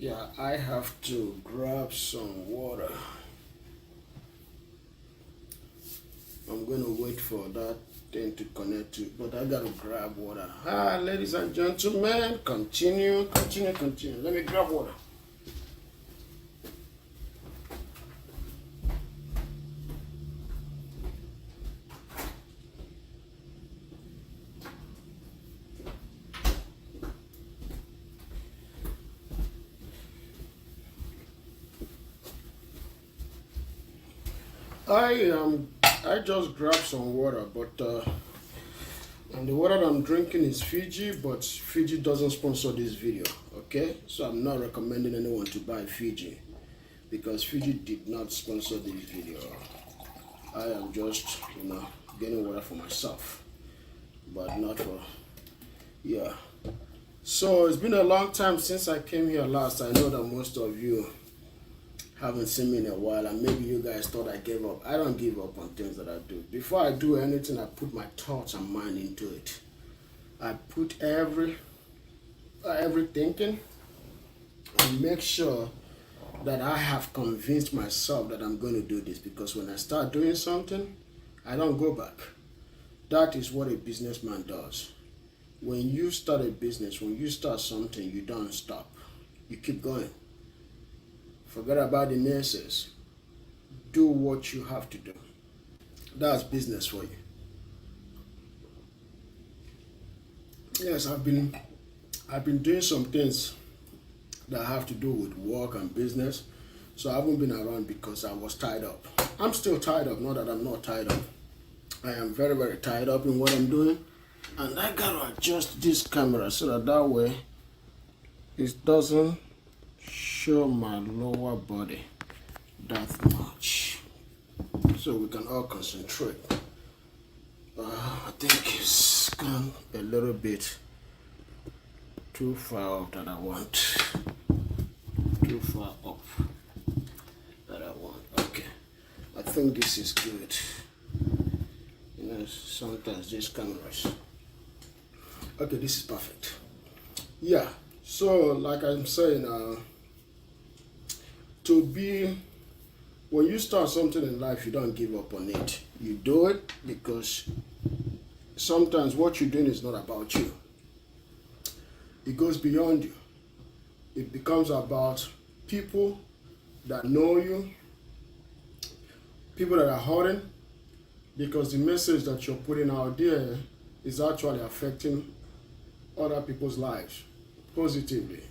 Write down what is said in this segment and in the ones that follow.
Yeah, I have to grab some water. I'm gonna wait for that thing to connect to, but I gotta grab water. Hi, ladies and gentlemen, continue. Let me grab water. I just grabbed some water, but and the water that I'm drinking is Fiji, but Fiji doesn't sponsor this video. Okay, so I'm not recommending anyone to buy Fiji because Fiji did not sponsor this video. I am just getting water for myself, but not for yeah. So it's been a long time since I came here last. I know that most of you haven't seen me in a while, and maybe you guys thought I gave up. I don't give up on things that I do. Before I do anything, I put my thoughts and mind into it. I put every thinking and make sure that I have convinced myself that I'm going to do this, because when I start doing something, I don't go back. That is what a businessman does. When you start a business, when you start something, you don't stop. You keep going. Forget about the nurses. Do what you have to do. That's business for you. Yes, I've been doing some things that have to do with work and business. So I haven't been around because I was tied up. I'm still tied up, not that I'm not tied up. I am very, very tied up in what I'm doing. And I gotta adjust this camera so that way it doesn't show my lower body that much, so we can all concentrate. I think it's gone a little bit too far up that I want. Too far up that I want. Okay, I think this is good. Sometimes these cameras. Okay, this is perfect. Yeah. So, like I'm saying, when you start something in life, you don't give up on it. You do it because sometimes what you're doing is not about you. It goes beyond you. It becomes about people that know you, people that are hurting, because the message that you're putting out there is actually affecting other people's lives positively.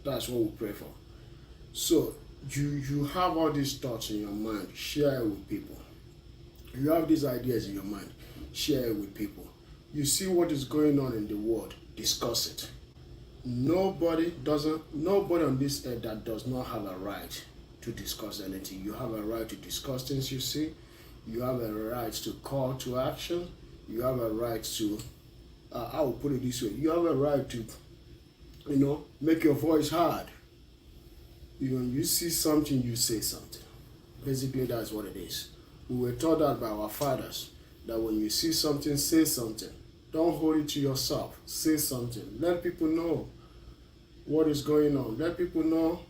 That's what we pray for. So you have all these thoughts in your mind, share it with people. You have these ideas in your mind, share it with people. You see what is going on in the world, discuss it. Nobody on this earth that does not have a right to discuss anything. You have a right to discuss things you see. You have a right to call to action. You have a right to, I will put it this way, you have a right to, make your voice heard. When you see something, you say something. Basically, that's what it is. We were taught that by our fathers, that when you see something, say something. Don't hold it to yourself. Say something. Let people know what is going on. Let people know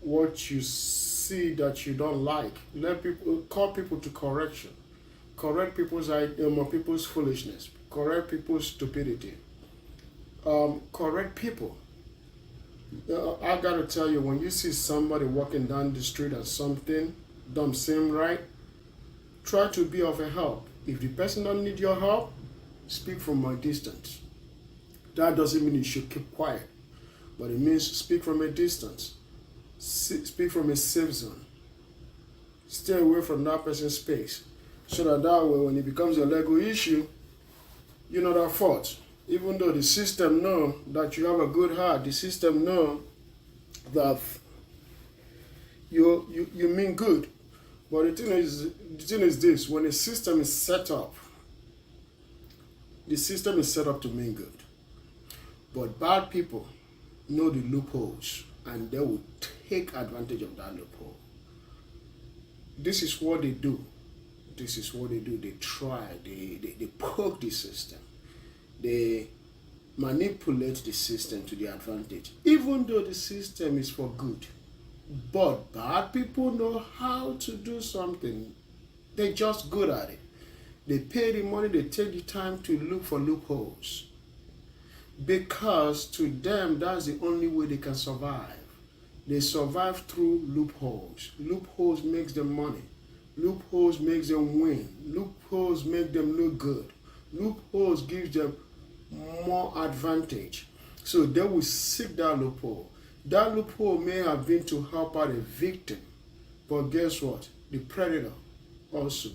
what you see that you don't like. Call people to correction. Correct people's foolishness. Correct people's stupidity. Correct people. I gotta tell you, when you see somebody walking down the street and something don't seem right, try to be of a help. If the person don't need your help, speak from a distance. That doesn't mean you should keep quiet, but it means speak from a distance. Speak from a safe zone. Stay away from that person's space, so that way when it becomes a legal issue, you're not at fault. Even though the system know that you have a good heart, the system know that you mean good. But the thing is this: when a system is set up, the system is set up to mean good. But bad people know the loopholes, and they will take advantage of that loophole. This is what they do. They try. They poke the system. They manipulate the system to the advantage, even though the system is for good. But bad people know how to do something. They're just good at it. They pay the money, they take the time to look for loopholes. Because to them, that's the only way they can survive. They survive through loopholes. Loopholes makes them money. Loopholes makes them win. Loopholes make them look good. Loopholes gives them more advantage. So they will seek that loophole. That loophole may have been to help out a victim. But guess what? The predator also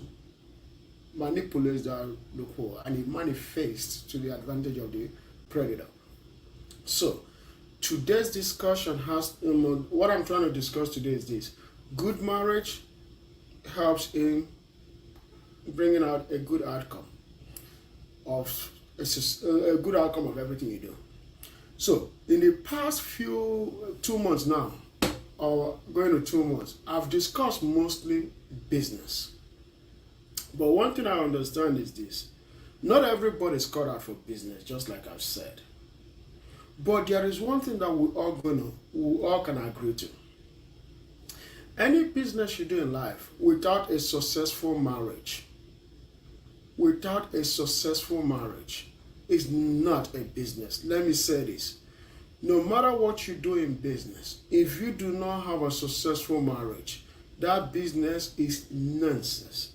manipulates that loophole and it manifests to the advantage of the predator. So today's discussion has, what I'm trying to discuss today is this. Good marriage helps in bringing out a good outcome of a good outcome of everything you do. So in the past 2 months now, or going to 2 months, I've discussed mostly business. But one thing I understand is this. Not everybody is cut out for business, just like I've said. But there is one thing that we all can agree to. Any business you do in life without a successful marriage, is not a business. Let me say this. No matter what you do in business, if you do not have a successful marriage, that business is nonsense.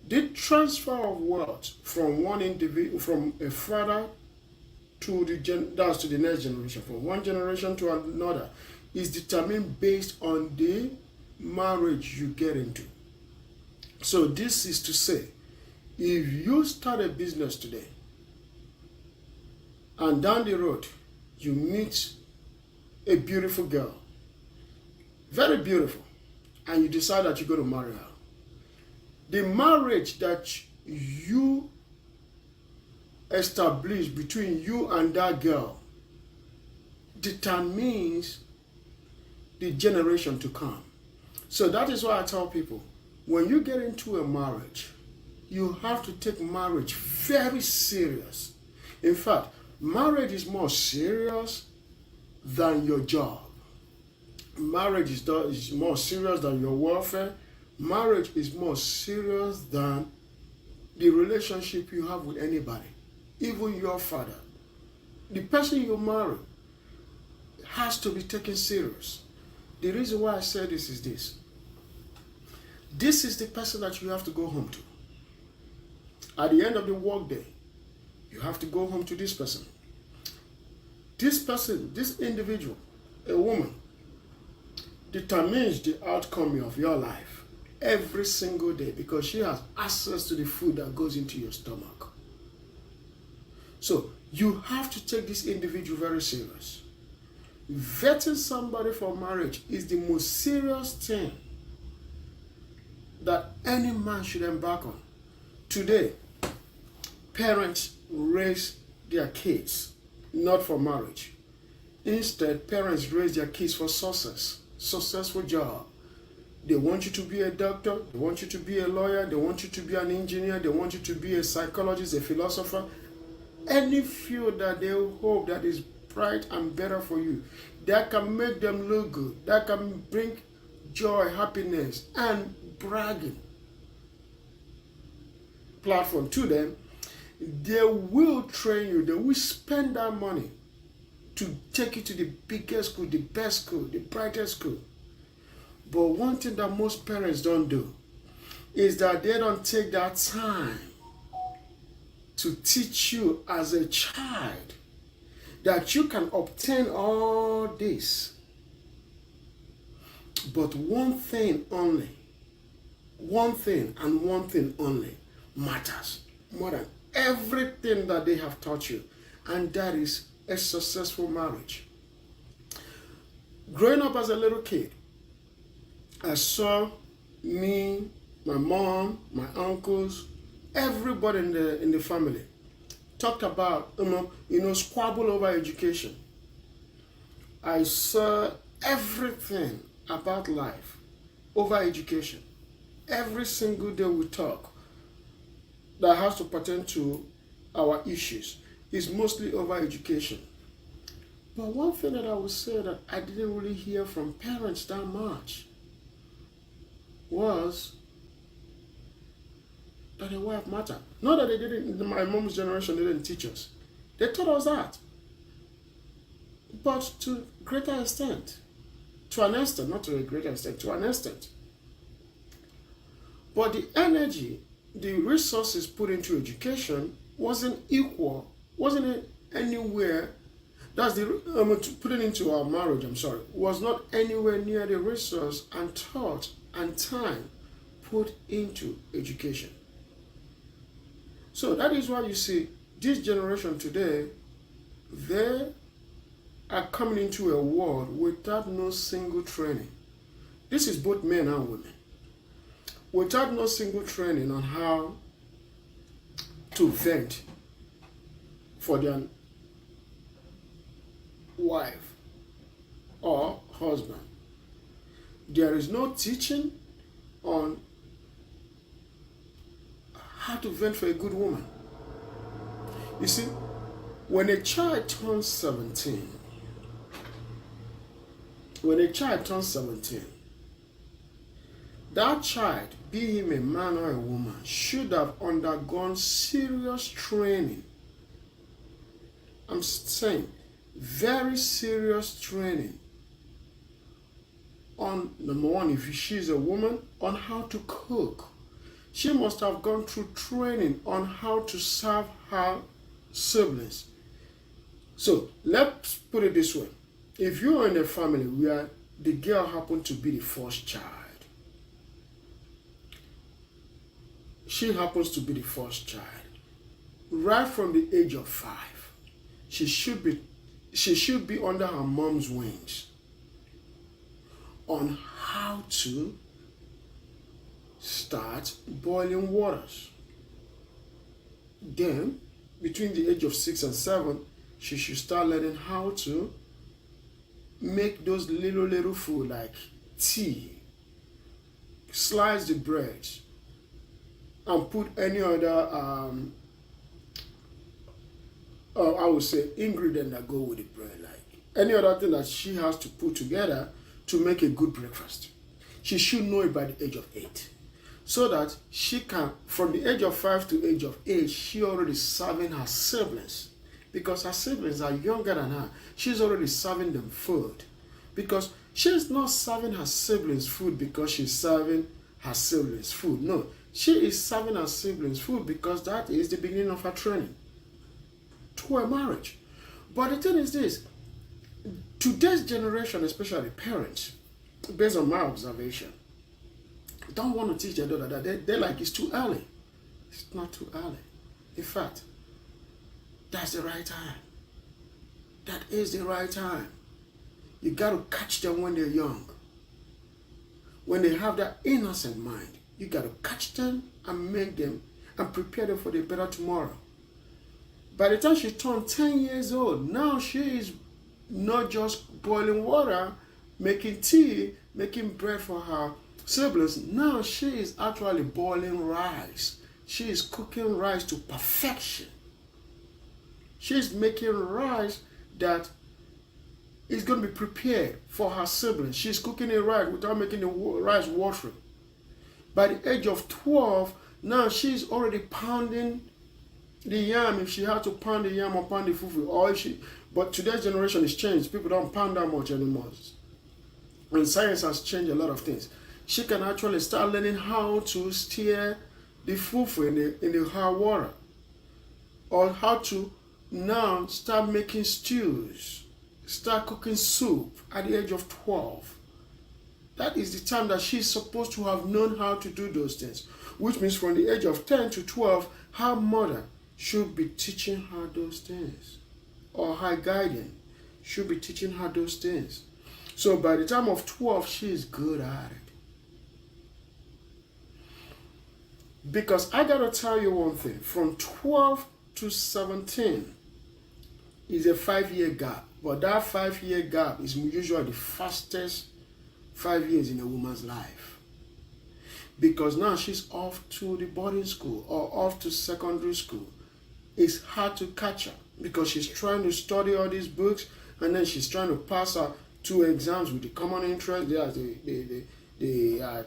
The transfer of wealth from one individual, from a father to the next generation, from one generation to another, is determined based on the marriage you get into. So this is to say, if you start a business today, and down the road, you meet a beautiful girl, very beautiful, and you decide that you're going to marry her, the marriage that you establish between you and that girl determines the generation to come. So that is why I tell people, when you get into a marriage, you have to take marriage very serious. In fact, marriage is more serious than your job. Marriage is more serious than your welfare. Marriage is more serious than the relationship you have with anybody, even your father. The person you marry has to be taken serious. The reason why I say this is this. This is the person that you have to go home to. At the end of the workday, you have to go home to this person. This person, this individual, a woman, determines the outcome of your life every single day because she has access to the food that goes into your stomach. So you have to take this individual very serious. Vetting somebody for marriage is the most serious thing that any man should embark on. Today, parents raise their kids not for marriage. Instead, parents raise their kids for successful job. They want you to be a doctor, they want you to be a lawyer, they want you to be an engineer, they want you to be a psychologist, a philosopher. Any field that they hope that is bright and better for you, that can make them look good, that can bring joy, happiness, and bragging platform to them, they will train you, they will spend that money to take you to the biggest school, the best school, the brightest school. But one thing that most parents don't do is that they don't take that time to teach you as a child that you can obtain all this. But one thing only, one thing and one thing only matters more than everything that they have taught you, and that is a successful marriage. Growing up as a little kid, I saw me, my mom, my uncles, everybody in the family talked about, squabble over education. I saw everything about life over education. Every single day we talk that has to pertain to our issues. is mostly over education. But one thing that I would say that I didn't really hear from parents that much was that a wife matter. Not that they didn't, my mom's generation didn't teach us. They taught us that. But to a greater extent. To an extent, not to a greater extent, to an extent. But the energy, the resources put into education wasn't equal, wasn't anywhere. That's the to put it into our marriage. Was not anywhere near the resource and thought and time put into education. So that is why you see this generation today, they are coming into a world without no single training. This is both men and women. Without no single training on how to vent for their wife or husband. There is no teaching on how to vent for a good woman. You see, when a child turns 17, that child, be him a man or a woman, should have undergone serious training. I'm saying very serious training on, number one, if she's a woman, on how to cook. She must have gone through training on how to serve her siblings. So let's put it this way. If you are in a family where the girl happened to be the first child, she happens to be the first child, right from the age of 5, she should be under her mom's wings on how to start boiling waters. Then, between the age of 6 and 7, she should start learning how to make those little food like tea, slice the bread, and put any other I would say ingredient that go with the bread, like any other thing that she has to put together to make a good breakfast. She should know it by the age of 8, so that she can, from the age of 5 to age of 8, she already serving her siblings, because her siblings are younger than her. She's already serving them food, because she's not serving her siblings food because she's serving her siblings food. No, she is serving her siblings food because that is the beginning of her training to a marriage. But the thing is this, today's generation, especially parents, based on my observation, don't want to teach their daughter that. They're like, it's too early. It's not too early. In fact, that's the right time. That is the right time. You got to catch them when they're young. When they have that innocent mind, you got to catch them and make them and prepare them for the better tomorrow. By the time she turned 10 years old, now she is not just boiling water, making tea, making bread for her siblings. Now she is actually boiling rice. She is cooking rice to perfection. She is making rice that is going to be prepared for her siblings. She's cooking it right without making the rice watery. By the age of 12, now she's already pounding the yam, if she had to pound the yam or pound the fufu, or if she, but today's generation is changed. People don't pound that much anymore. And science has changed a lot of things. She can actually start learning how to stir the fufu in the hot water, or how to now start making stews, start cooking soup at the age of 12. That is the time that she's supposed to have known how to do those things, which means from the age of 10 to 12, her mother should be teaching her those things, or her guardian should be teaching her those things. So by the time of 12, she is good at it. Because I gotta tell you one thing, from 12 to 17 is a 5-year gap, but that 5-year gap is usually the fastest 5 years in a woman's life. Because now she's off to the boarding school or off to secondary school. It's hard to catch her. because she's trying to study all these books, and then she's trying to pass her 2 exams with the common interest. There's the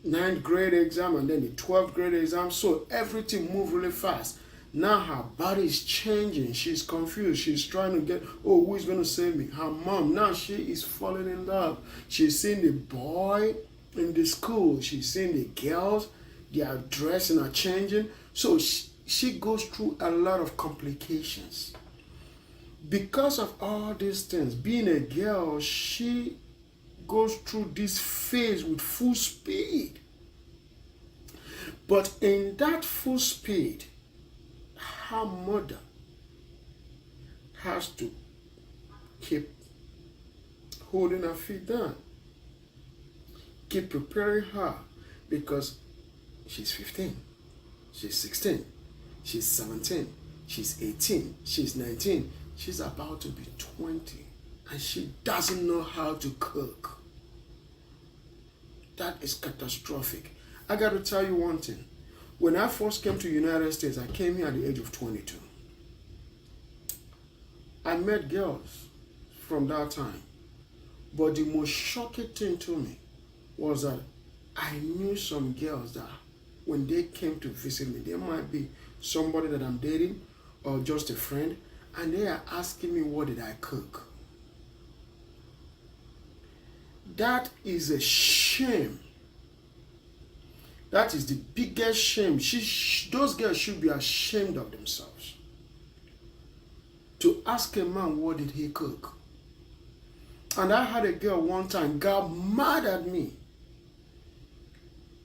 ninth grade exam and then the 12th grade exam. So everything moved really fast. Now her body is changing. She's confused. She's trying to get, oh, who is going to save me? Her mom. Now she is falling in love. She's seeing the boy in the school. She's seeing the girls. Their dressing are changing. So she goes through a lot of complications. Because of all these things, being a girl, she goes through this phase with full speed. But in that full speed, her mother has to keep holding her feet down, keep preparing her, because she's 15, she's 16, she's 17, she's 18, she's 19, she's about to be 20, and she doesn't know how to cook. That is catastrophic. I got to tell you one thing. When I first came to the United States, I came here at the age of 22. I met girls from that time. But the most shocking thing to me was that I knew some girls that when they came to visit me, there might be somebody that I'm dating or just a friend, and they are asking me, what did I cook? That is a shame. That is the biggest shame. Those girls should be ashamed of themselves. To ask a man, what did he cook? And I had a girl one time got mad at me.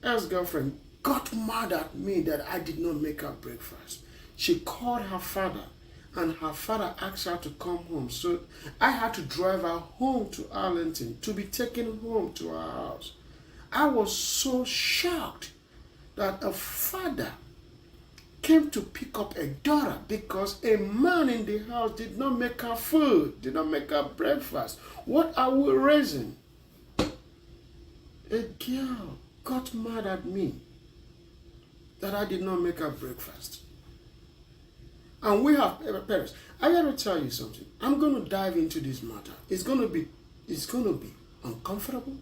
Ex-girlfriend got mad at me that I did not make her breakfast. She called her father, and her father asked her to come home. So I had to drive her home to Arlington to be taken home to her house. I was so shocked that a father came to pick up a daughter because a man in the house did not make her food, did not make her breakfast. What are we raising? A girl got mad at me that I did not make her breakfast. And we have parents. I gotta tell you something. I'm gonna dive into this matter. It's gonna be uncomfortable.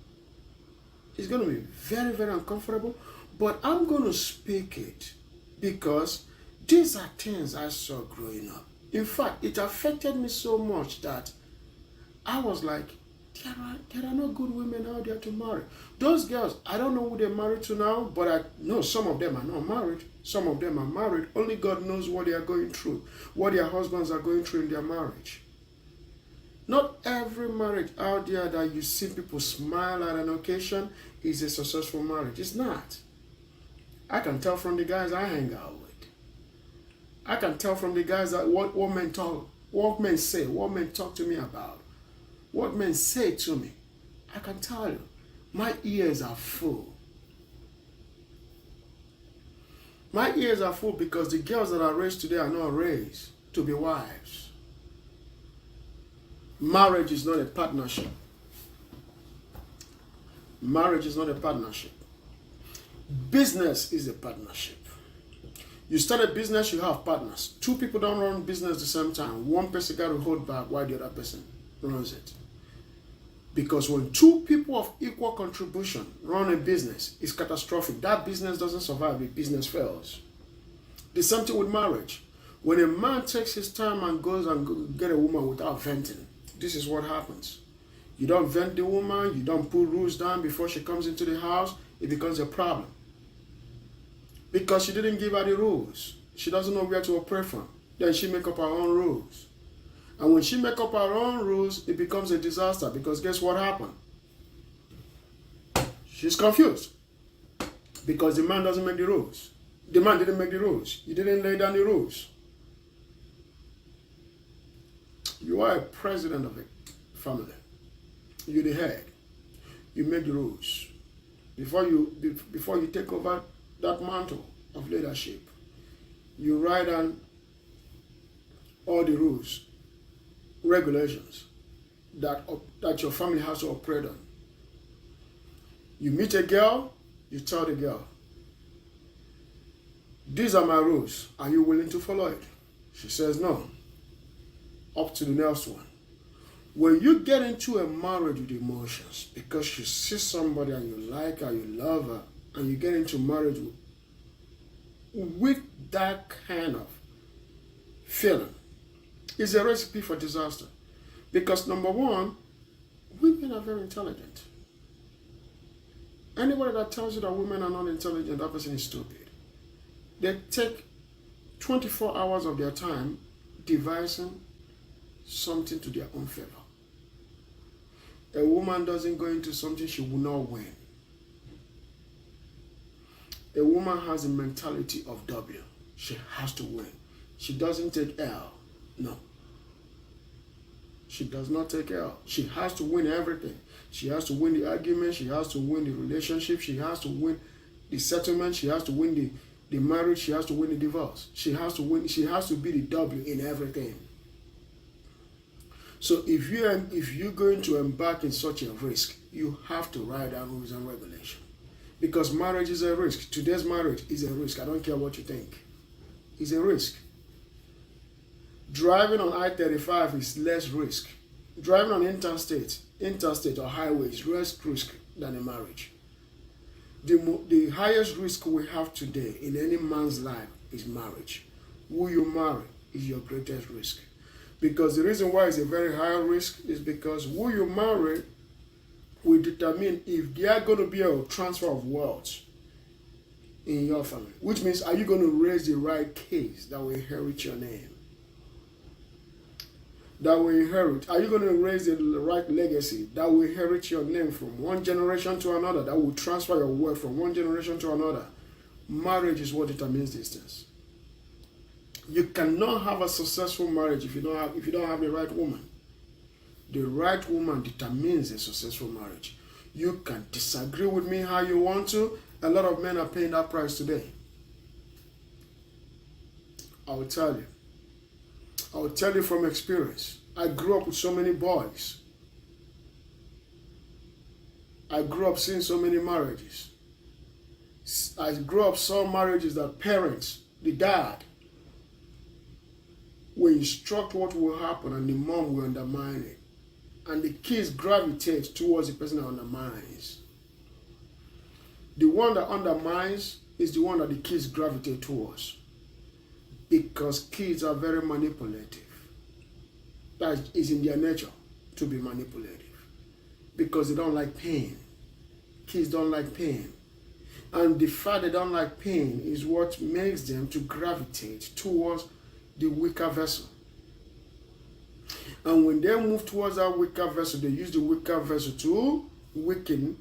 It's gonna be very, very uncomfortable. But I'm gonna speak it because these are things I saw growing up. In fact, it affected me so much that I was like, there are no good women out there to marry. Those girls, I don't know who they're married to now, but I know some of them are not married. Some of them are married. Only God knows what they are going through, what their husbands are going through in their marriage. Not every marriage out there that you see people smile at an occasion is a successful marriage. It's not. I can tell from the guys I hang out with. I can tell from the guys that what men talk, what men say, what men talk to me about, what men say to me. I can tell you, my ears are full. My ears are full because the girls that are raised today are not raised to be wives. Marriage is not a partnership. Marriage is not a partnership. Business is a partnership. You start a business, you have partners. 2 people don't run business at the same time. One person got to hold back while the other person runs it. Because when 2 people of equal contribution run a business, it's catastrophic. That business doesn't survive if business fails. The same thing with marriage. When a man takes his time and goes and get a woman without venting, this is what happens. You don't vent the woman, you don't put rules down before she comes into the house, it becomes a problem. Because she didn't give her the rules. She doesn't know where to operate from. Then she make up her own rules. And when she make up her own rules, it becomes a disaster because guess what happened? She's confused. Because the man doesn't make the rules. The man didn't make the rules. You didn't lay down the rules. You are a president of a family. You're the head. You make the rules. Before you take over that mantle of leadership, you write down all the rules, regulations that your family has to operate on. You meet a girl, you tell the girl, these are my rules. Are you willing to follow it? She says no. up to the next one. When you get into a marriage with emotions, because you see somebody and you like her, you love her, and you get into marriage with that kind of feeling, it's a recipe for disaster. Because number one, women are very intelligent. Anybody that tells you that women are not intelligent, that person is stupid. They take 24 hours of their time devising something to their own favor. A woman doesn't go into something she will not win. A woman has a mentality of W. She has to win. She doesn't take L. No. She does not take L. She has to win everything. She has to win the argument. She has to win the relationship. She has to win the settlement. She has to win the marriage. She has to win the divorce. She has to win. She has to be the W in everything. So if you're going to embark in such a risk, you have to write down rules and regulations. Because marriage is a risk. Today's marriage is a risk. I don't care what you think. It's a risk. Driving on I-35 is less risk. Driving on interstate or highway is less risk than a marriage. The highest risk we have today in any man's life is marriage. Who you marry is your greatest risk. Because the reason why it's a very high risk is because who you marry will determine if there are going to be a transfer of wealth in your family. Which means, are you going to raise the right kids that will inherit your name? That will inherit. Are you going to raise the right legacy that will inherit your name from one generation to another, that will transfer your wealth from one generation to another? Marriage is what determines these things. You cannot have a successful marriage if you don't have the right woman. The right woman determines a successful marriage. You can disagree with me how you want to. A lot of men are paying that price today. I will tell you from experience. I grew up with so many boys. I grew up seeing so many marriages. I grew up saw marriages that parents, the dad, will instruct what will happen and the mom will undermine it. And the kids gravitate towards the person that undermines. The one that undermines is the one that the kids gravitate towards. Because kids are very manipulative. That is in their nature to be manipulative. Because they don't like pain. Kids don't like pain. And the fact they don't like pain is what makes them to gravitate towards the weaker vessel. And when they move towards that weaker vessel, they use the weaker vessel to weaken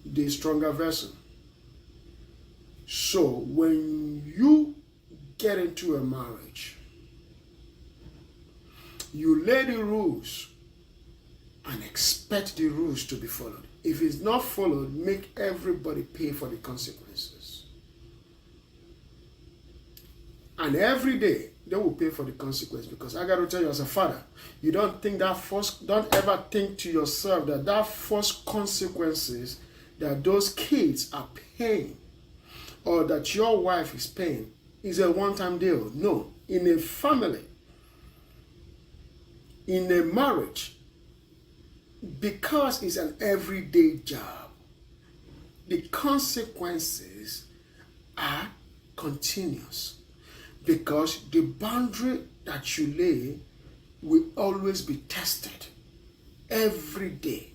the stronger vessel. So when you get into a marriage, you lay the rules and expect the rules to be followed. If it's not followed, make everybody pay for the consequences. And every day, they will pay for the consequence. Because I got to tell you, as a father, you don't ever think to yourself that first consequences that those kids are paying or that your wife is paying is a one-time deal. No. In a family, in a marriage, because it's an everyday job, the consequences are continuous. Because the boundary that you lay will always be tested every day.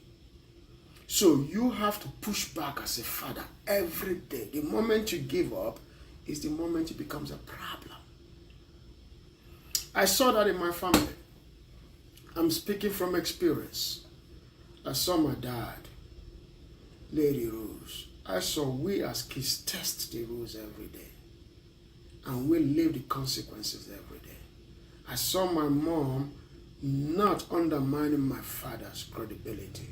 So you have to push back as a father every day. The moment you give up is the moment it becomes a problem. I saw that in my family. I'm speaking from experience. I saw my dad lay the rules. I saw we as kids test the rules every day. And we live the consequences every day. I saw my mom not undermining my father's credibility.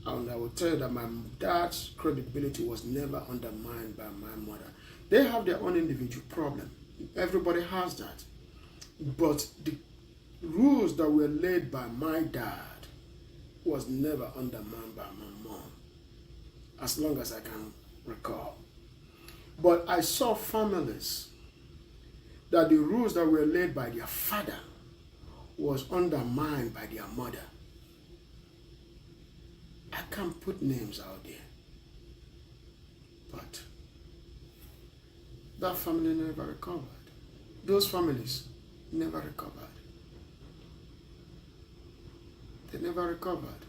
And I will tell you that my dad's credibility was never undermined by my mother. They have their own individual problem. Everybody has that. But the rules that were laid by my dad was never undermined by my mom, as long as I can recall. But I saw families that the rules that were laid by their father was undermined by their mother. I can't put names out there, but that family never recovered. Those families never recovered. They never recovered.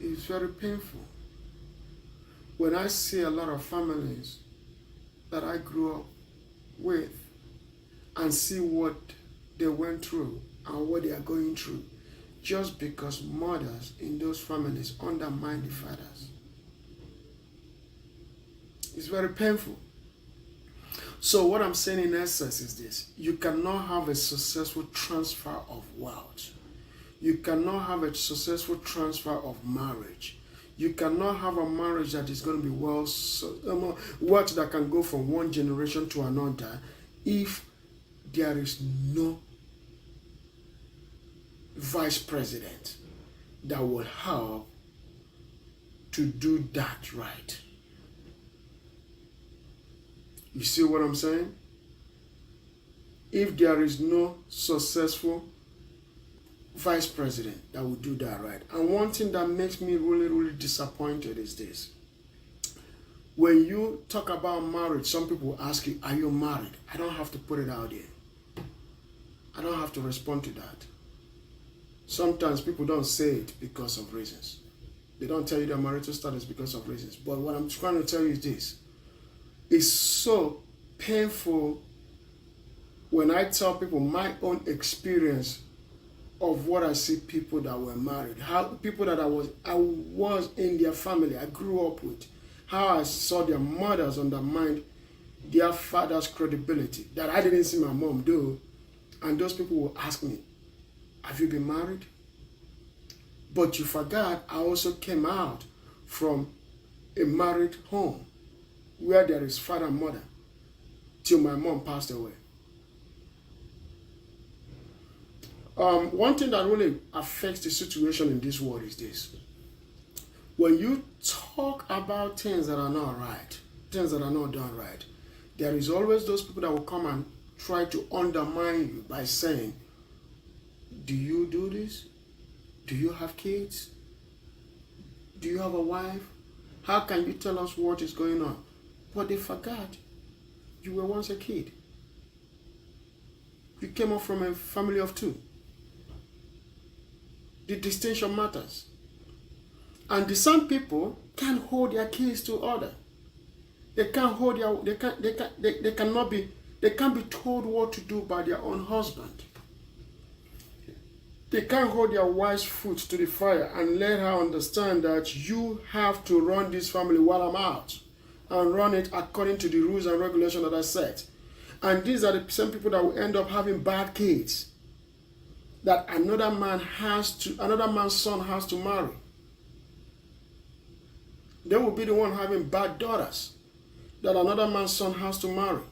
It's very painful when I see a lot of families that I grew up with and see what they went through and what they are going through just because mothers in those families undermine the fathers. It's very painful. So what I'm saying in essence is this: you cannot have a successful transfer of wealth. You cannot have a successful transfer of marriage. You cannot have a marriage that is going to be wealth that can go from one generation to another if there is no vice president that will help to do that right. You see what I'm saying? If there is no successful vice president that will do that right. And one thing that makes me really, really disappointed is this. When you talk about marriage, some people ask you, are you married? I don't have to put it out there. I don't have to respond to that. Sometimes people don't say it because of reasons. They don't tell you their marital status because of reasons. But what I'm trying to tell you is this. It's so painful when I tell people my own experience of what I see people that were married, how people that I was in their family, I grew up with, how I saw their mothers undermine their father's credibility that I didn't see my mom do. And those people will ask me, have you been married? But you forgot I also came out from a married home where there is father and mother till my mom passed away. One thing that really affects the situation in this world is this. When you talk about things that are not right, things that are not done right, there is always those people that will come and try to undermine you by saying, do you do this? Do you have kids? Do you have a wife? How can you tell us what is going on? But they forgot you were once a kid. You came up from a family of two. The distinction matters. And the some people can't hold their kids to order. They can't be told what to do by their own husband. They can't hold their wife's foot to the fire and let her understand that you have to run this family while I'm out and run it according to the rules and regulations that I set. And these are the same people that will end up having bad kids that another man's son has to marry. They will be the one having bad daughters that another man's son has to marry.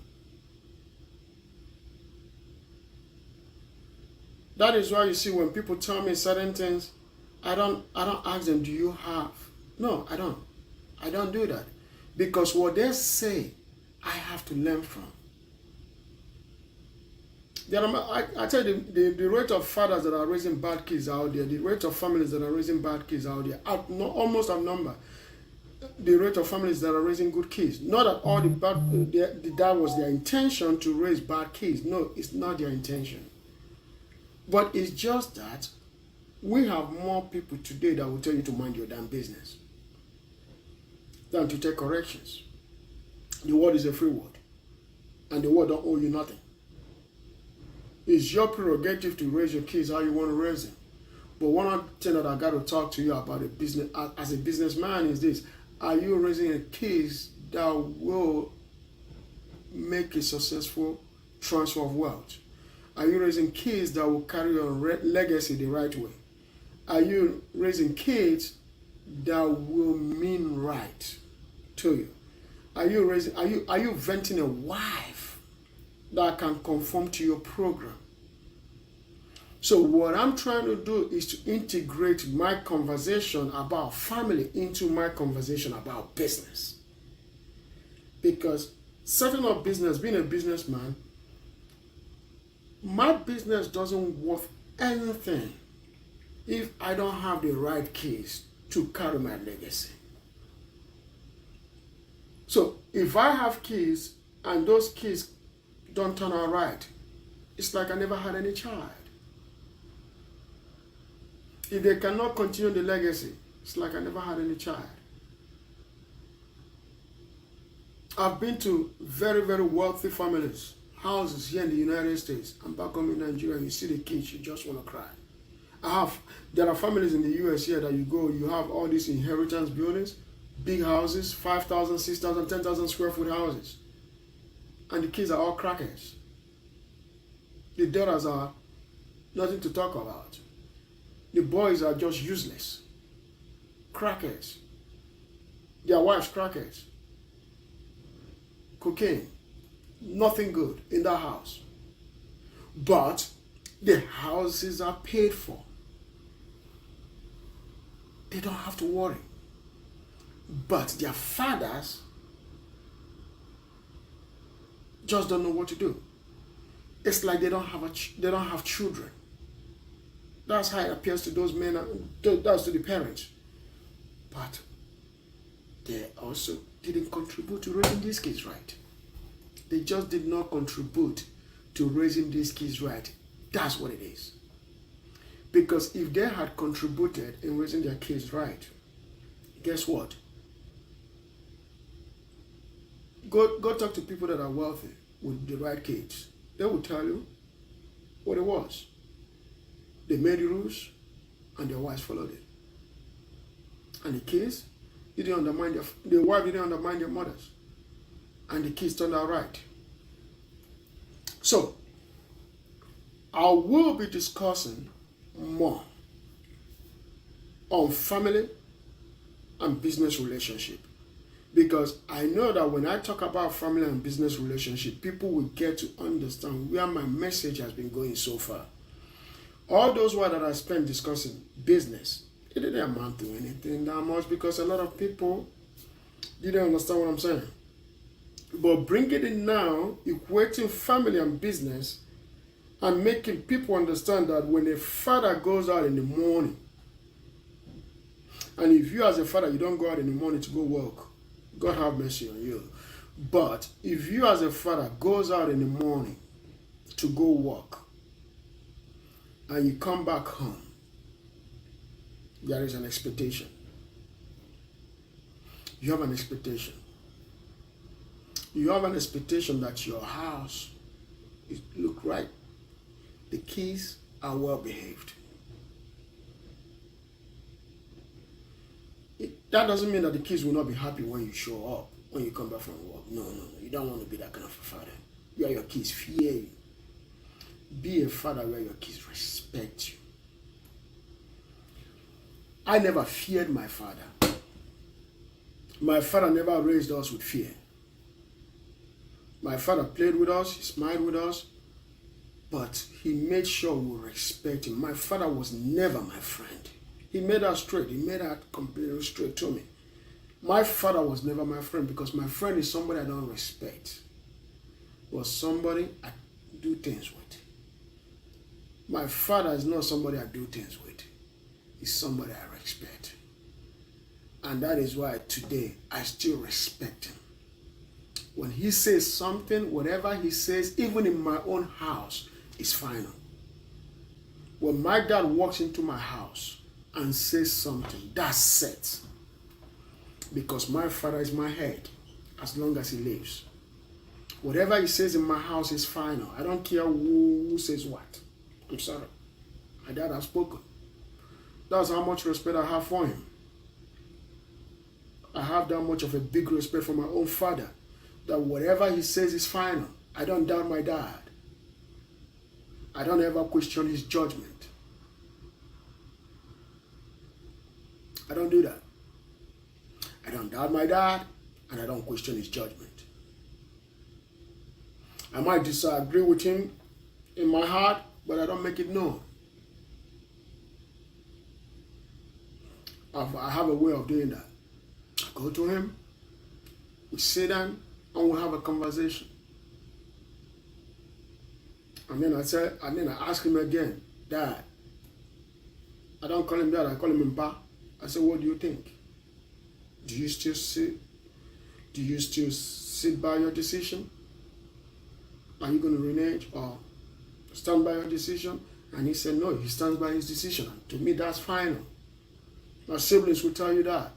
That is why you see when people tell me certain things, I don't ask them, do you have? No, I don't. I don't do that. Because what they say, I have to learn from. I tell you, the rate of fathers that are raising bad kids out there, the rate of families that are raising bad kids out there, almost outnumber the rate of families that are raising good kids. Not that all that was their intention to raise bad kids. No, it's not their intention. But it's just that we have more people today that will tell you to mind your damn business than to take corrections. The world is a free world, and the world don't owe you nothing. It's your prerogative to raise your kids how you want to raise them. But one thing that I got to talk to you about as a businessman is this. Are you raising a kids that will make a successful transfer of wealth? Are you raising kids that will carry on legacy the right way? Are you raising kids that will mean right to you? Are you venting a wife that can conform to your program? So what I'm trying to do is to integrate my conversation about family into my conversation about business. Because setting up business, being a businessman, My business doesn't worth anything if I don't have the right keys to carry my legacy. So if I have keys and those keys don't turn out right, it's like I never had any child. If they cannot continue the legacy, it's like I never had any child. I've been to very, very wealthy families, houses here in the United States, and back home in Nigeria, you see the kids, you just want to cry. There are families in the US here that you go, you have all these inheritance buildings, big houses, 5,000, 6,000, 10,000 square foot houses. And the kids are all crackers. The daughters are nothing to talk about. The boys are just useless. Crackers. Their wives crackers. Cocaine. Nothing good in that house. But the houses are paid for. They don't have to worry. But their fathers just don't know what to do. It's like they don't have children. That's how it appears to those men, that's to the parents. But they also didn't contribute to raising these kids right. They just did not contribute to raising these kids right. That's what it is. Because if they had contributed in raising their kids right, guess what? Go talk to people that are wealthy with the right kids. They will tell you what it was. They made the rules and their wives followed it. And the kids didn't undermine the wife didn't undermine their mothers. And the kids turned out right. So, I will be discussing more on family and business relationship. Because I know that when I talk about family and business relationship, people will get to understand where my message has been going so far. All those words that I spent discussing business, it didn't amount to anything that much because a lot of people didn't understand what I'm saying. But bringing it in now, equating family and business, and making people understand that when a father goes out in the morning, and if you as a father, you don't go out in the morning to go work, God have mercy on you. But if you as a father goes out in the morning to go work, and you come back home, there is an expectation. You have an expectation. You have an expectation that your house look right. The kids are well behaved. That doesn't mean that the kids will not be happy when you show up, when you come back from work. No. You don't want to be that kind of a father. Where your kids fear you. Be a father where your kids respect you. I never feared my father. My father never raised us with fear. My father played with us, he smiled with us, but he made sure we respect him. My father was never my friend. He made that straight. He made that completely straight to me. My father was never my friend because my friend is somebody I don't respect. Was somebody I do things with. My father is not somebody I do things with. He's somebody I respect. And that is why today I still respect him. When he says something, whatever he says, even in my own house, is final. When my dad walks into my house and says something, that's set. Because my father is my head as long as he lives. Whatever he says in my house is final. I don't care who says what. I'm sorry. My dad has spoken. That's how much respect I have for him. I have that much of a big respect for my own father, that whatever he says is final. I don't doubt my dad. I don't ever question his judgment. I don't do that. I don't doubt my dad, and I don't question his judgment. I might disagree with him in my heart, but I don't make it known. I have a way of doing that. I go to him, we sit down, and we have a conversation. And then I asked him again, Dad. I don't call him Dad, I call him Mpa. I said, what do you think? Do you still sit by your decision? Are you going to renege or stand by your decision? And he said, no, he stands by his decision. And to me, that's final. My siblings will tell you that.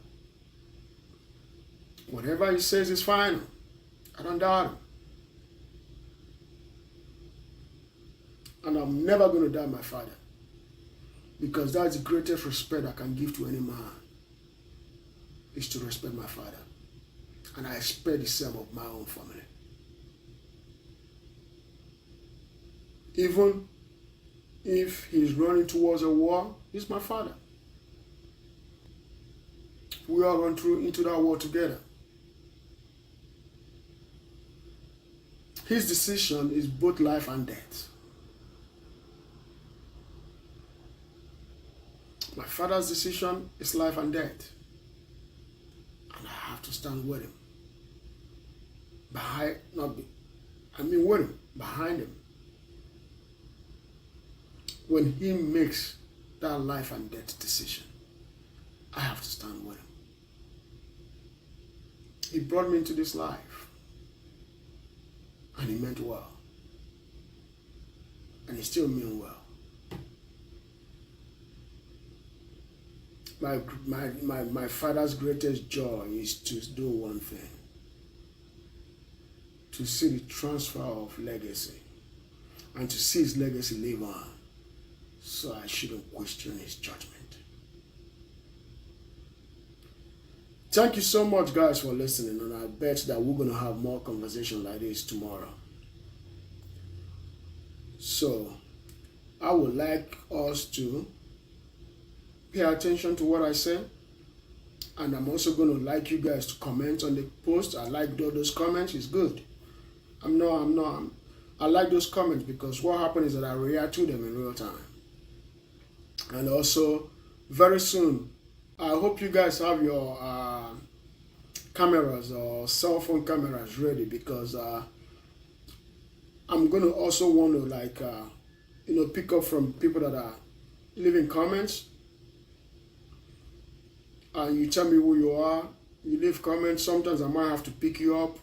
Whatever he says is final. I don't doubt him. And I'm never going to doubt my father. Because that's the greatest respect I can give to any man. Is to respect my father. And I expect the same of my own family. Even if he's running towards a war, he's my father. We all run into that war together. His decision is both life and death. My father's decision is life and death. And I have to stand with him. With him, behind him. When he makes that life and death decision, I have to stand with him. He brought me into this life. And he meant well. And he still means well. My father's greatest joy is to do one thing. To see the transfer of legacy. And to see his legacy live on. So I shouldn't question his judgment. Thank you so much, guys, for listening. And I bet that we're going to have more conversation like this tomorrow. So, I would like us to pay attention to what I said. And I'm also going to like you guys to comment on the post. I like those comments. It's good. I like those comments because what happens is that I react to them in real time. And also, very soon, I hope you guys have your cameras or cell phone cameras ready because I'm going to also want to pick up from people that are leaving comments. And you tell me who you are. You leave comments. Sometimes I might have to pick you up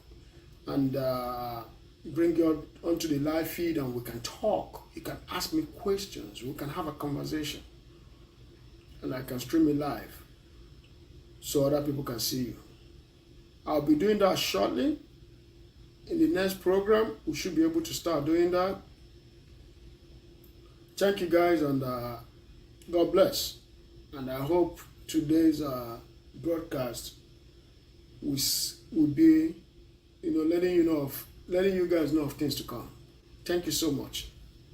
and bring you onto the live feed and we can talk. You can ask me questions. We can have a conversation. And I can stream it live so other people can see you. I'll be doing that shortly. In the next program, we should be able to start doing that. Thank you guys and God bless. And I hope today's broadcast will be, letting you guys know of things to come. Thank you so much.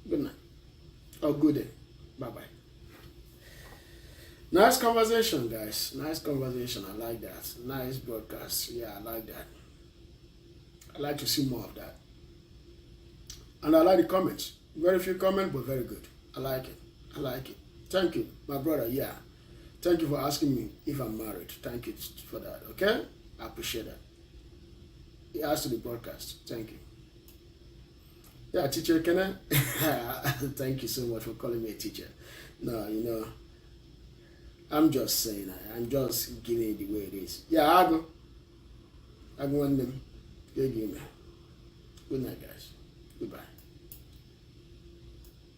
Good night. Or good day. Bye-bye. Nice conversation, guys. Nice conversation. I like that. Nice broadcast. Yeah, I like that. I like to see more of that. And I like the comments. Very few comments, but very good. I like it. I like it. Thank you, my brother. Yeah. Thank you for asking me if I'm married. Thank you for that. Okay? I appreciate that. It adds to the broadcast. Thank you. Yeah, teacher, can I? Thank you so much for calling me a teacher. No, I'm just saying that. I'm just giving it the way it is. Yeah, I go want them. Good night, guys. Goodbye.